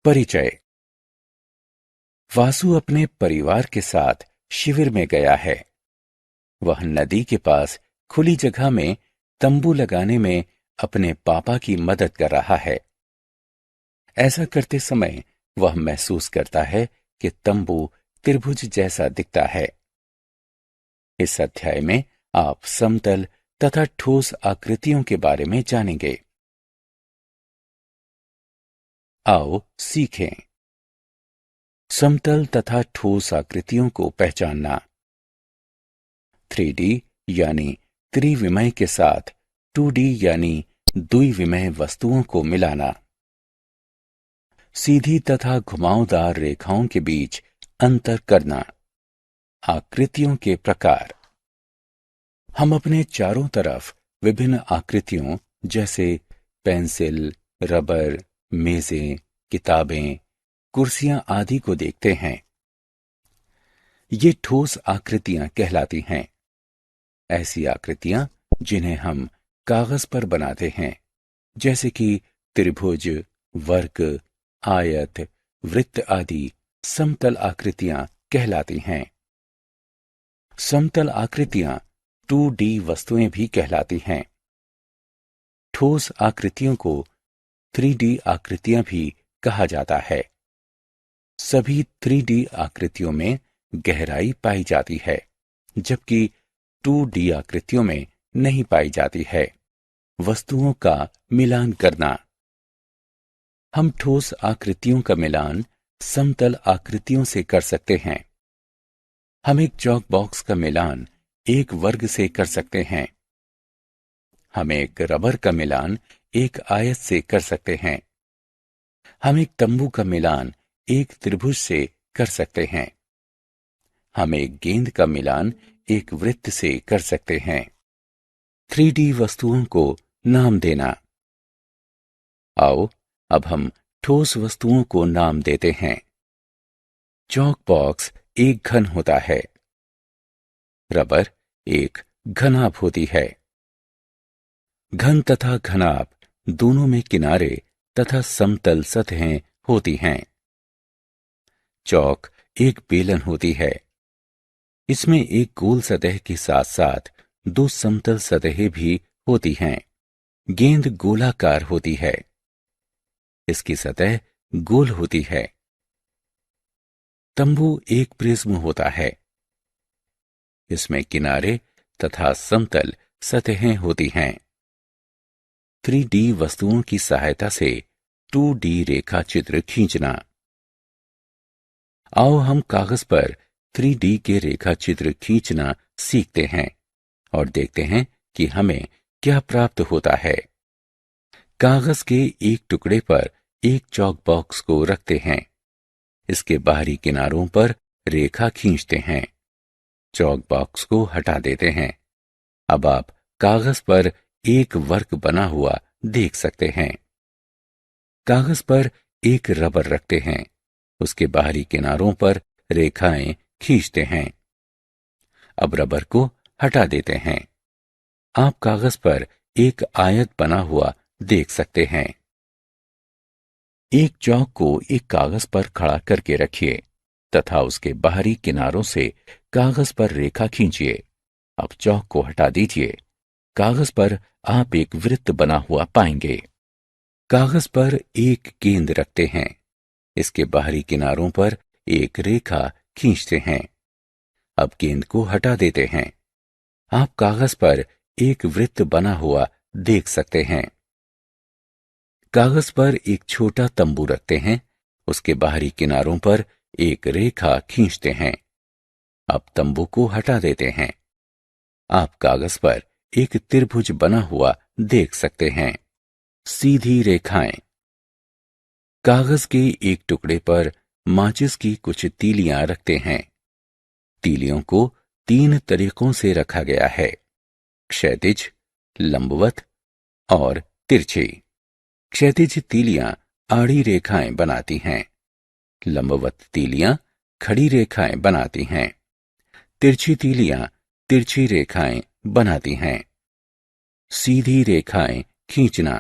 परिचय। वासु अपने परिवार के साथ शिविर में गया है। वह नदी के पास खुली जगह में तंबू लगाने में अपने पापा की मदद कर रहा है। ऐसा करते समय वह महसूस करता है कि तंबू त्रिभुज जैसा दिखता है। इस अध्याय में आप समतल तथा ठोस आकृतियों के बारे में जानेंगे। आओ सीखें। समतल तथा ठोस आकृतियों को पहचानना। 3D यानी त्रिविमय के साथ 2D यानी द्विविमय वस्तुओं को मिलाना। सीधी तथा घुमावदार रेखाओं के बीच अंतर करना। आकृतियों के प्रकार। हम अपने चारों तरफ विभिन्न आकृतियों जैसे पेंसिल, रबर, मेजें, किताबें, कुर्सियां आदि को देखते हैं। ये ठोस आकृतियां कहलाती हैं। ऐसी आकृतियां जिन्हें हम कागज पर बनाते हैं, जैसे कि त्रिभुज, वर्ग, आयत, वृत्त आदि समतल आकृतियां कहलाती हैं। समतल आकृतियां 2D वस्तुएं भी कहलाती हैं। ठोस आकृतियों को 3D आकृतियां भी कहा जाता है। सभी 3D आकृतियों में गहराई पाई जाती है, जबकि 2D आकृतियों में नहीं पाई जाती है। वस्तुओं का मिलान करना। हम ठोस आकृतियों का मिलान समतल आकृतियों से कर सकते हैं। हम एक चॉक बॉक्स का मिलान एक वर्ग से कर सकते हैं। हम एक रबर का मिलान एक आयत से कर सकते हैं। हम एक तंबू का मिलान एक त्रिभुज से कर सकते हैं। हम एक गेंद का मिलान एक वृत्त से कर सकते हैं। 3D वस्तुओं को नाम देना। आओ अब हम ठोस वस्तुओं को नाम देते हैं। चॉक बॉक्स एक घन होता है। रबर एक घनाभ होती है। घन तथा घनाभ दोनों में किनारे तथा समतल सतहें होती हैं। चौक एक बेलन होती है। इसमें एक गोल सतह के साथ साथ दो समतल सतहें भी होती हैं। गेंद गोलाकार होती है। इसकी सतह गोल होती है। तंबू एक प्रिज्म होता है। इसमें किनारे तथा समतल सतहें होती हैं। 3D वस्तुओं की सहायता से 2D रेखा चित्र खींचना। आओ हम कागज पर 3D के रेखा चित्र खींचना सीखते हैं और देखते हैं कि हमें क्या प्राप्त होता है। कागज के एक टुकड़े पर एक चॉक बॉक्स को रखते हैं। इसके बाहरी किनारों पर रेखा खींचते हैं। चॉक बॉक्स को हटा देते हैं। अब आप कागज पर एक वर्ग बना हुआ देख सकते हैं। कागज पर एक रबर रखते हैं। उसके बाहरी किनारों पर रेखाएं खींचते हैं। अब रबर को हटा देते हैं। आप कागज पर एक आयत बना हुआ देख सकते हैं। एक चौक को एक कागज पर खड़ा करके रखिए तथा उसके बाहरी किनारों से कागज पर रेखा खींचिए। अब चौक को हटा दीजिए। कागज पर आप एक वृत्त बना हुआ पाएंगे। कागज पर एक गेंद रखते हैं। इसके बाहरी किनारों पर एक रेखा खींचते हैं। अब गेंद को हटा देते हैं। आप कागज पर एक वृत्त बना हुआ देख सकते हैं। कागज पर एक छोटा तंबू रखते हैं। उसके बाहरी किनारों पर एक रेखा खींचते हैं। अब तंबू को हटा देते हैं। आप कागज पर एक त्रिभुज बना हुआ देख सकते हैं। सीधी रेखाएं। कागज के एक टुकड़े पर माचिस की कुछ तीलियां रखते हैं। तीलियों को 3 तरीकों से रखा गया है: क्षैतिज, लंबवत और तिरछी। क्षैतिज तीलियां आड़ी रेखाएं बनाती हैं। लंबवत तीलियां खड़ी रेखाएं बनाती हैं। तिरछी तीलियां तिरछी रेखाएं बनाती हैं। सीधी रेखाएं खींचना।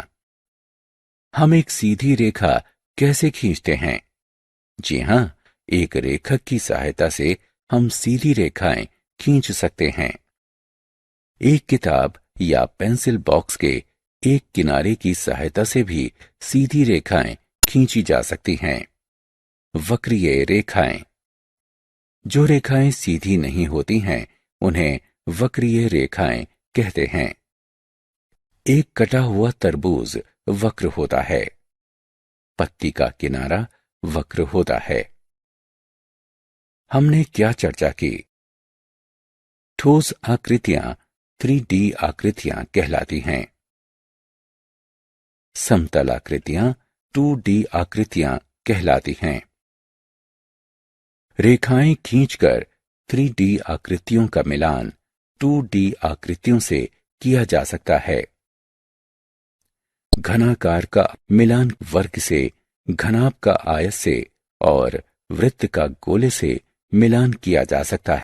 हम एक सीधी रेखा कैसे खींचते हैं? जी हां, एक रेखक की सहायता से हम सीधी रेखाएं खींच सकते हैं। एक किताब या पेंसिल बॉक्स के एक किनारे की सहायता से भी सीधी रेखाएं खींची जा सकती हैं। वक्रीय रेखाएं। जो रेखाएं सीधी नहीं होती हैं, उन्हें वक्रीय रेखाएं कहते हैं। एक कटा हुआ तरबूज वक्र होता है। पत्ती का किनारा वक्र होता है। हमने क्या चर्चा की? ठोस आकृतियां 3D आकृतियां कहलाती हैं। समतल आकृतियां 2D आकृतियां कहलाती हैं। रेखाएं खींचकर 3D आकृतियों का मिलान 2D आकृतियों से किया जा सकता है। घनाकार का मिलान वर्ग से, घनाभ का आयत से और वृत्त का गोले से मिलान किया जा सकता है।